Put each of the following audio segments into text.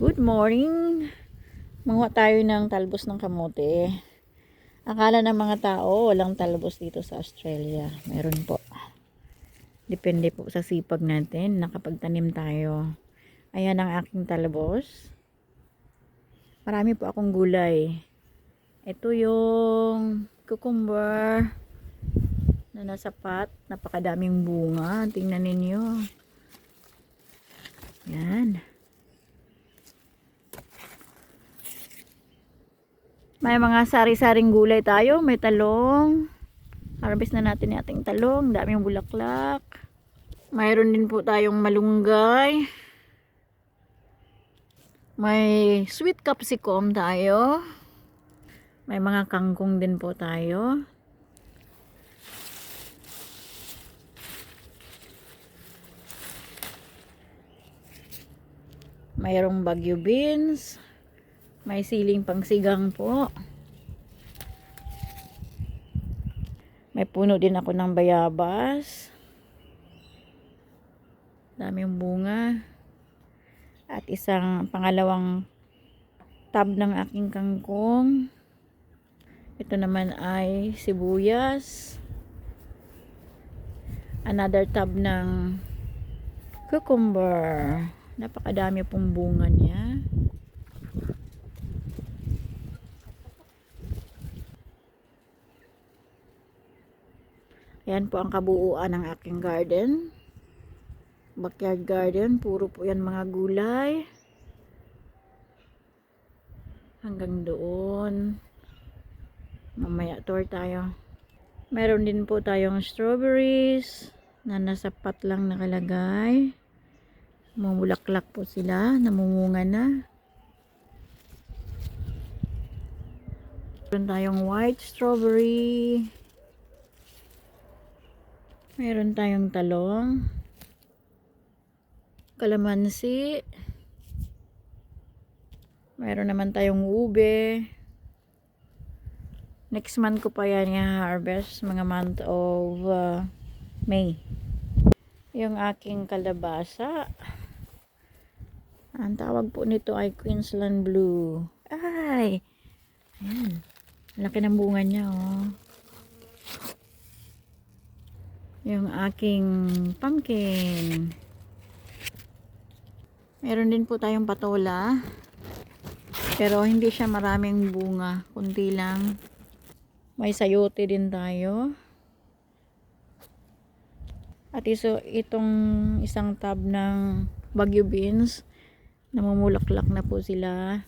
Good morning. Manguha tayo ng talbos ng kamote. Akala ng mga tao walang talbos dito sa Australia. Meron po. Depende po sa sipag natin. Nakapagtanim tayo. Ayan ang aking talbos. Marami po akong gulay. Ito yung cucumber na nasa pot. Napakadaming bunga. Tingnan ninyo. Yan. May mga sari-saring gulay tayo. May talong. Harvest na natin yung ating talong. Daming bulaklak. Mayroon din po tayong malunggay. May sweet capsicum tayo. May mga kangkong din po tayo. Mayroong bagyo beans. May siling pangsigang po. May puno din ako ng bayabas. Daming bunga. At isang pangalawang tab ng aking kangkong. Ito naman ay sibuyas. Another tab ng cucumber. Napakadami pong bunga niya. Yan po ang kabuuan ng aking garden. Backyard garden. Puro po yan mga gulay. Hanggang doon. Mamaya tour tayo. Meron din po tayong strawberries na nasa pot lang nakalagay. Mamulaklak po sila. Namumunga na. Meron tayong white strawberry. Meron tayong talong, kalamansi, meron naman tayong ube. Next month ko pa yan i-harvest, mga month of May. Yung aking kalabasa, ang tawag po nito ay Queensland Blue. Ay! Ayan. Laki ng bunga niya, oh. Yung aking pumpkin. Meron din po tayong patola. Pero hindi siya maraming bunga. Kunti lang. May sayote din tayo. At itong isang tab ng bagyo beans. Namumulaklak na po sila.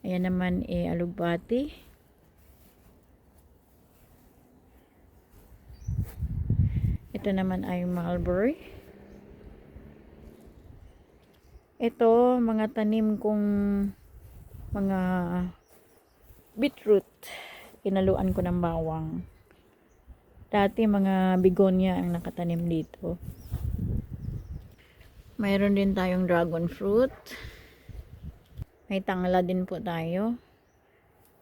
Ayan naman alugbati. Ito naman ay mulberry. Ito, mga tanim kong mga beetroot. Inaluan ko ng bawang. Dati mga begonia ang nakatanim dito. Mayroon din tayong dragon fruit. May tangla din po tayo.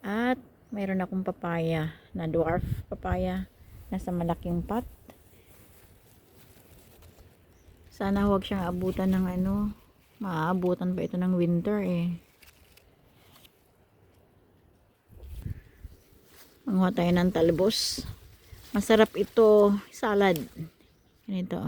At mayroon akong papaya na dwarf papaya. Nasa malaking pot. Sana huwag siyang abutan ng maaabutan pa ito ng winter eh. Manguha tayo ng talbos. Masarap ito, salad. Ganito.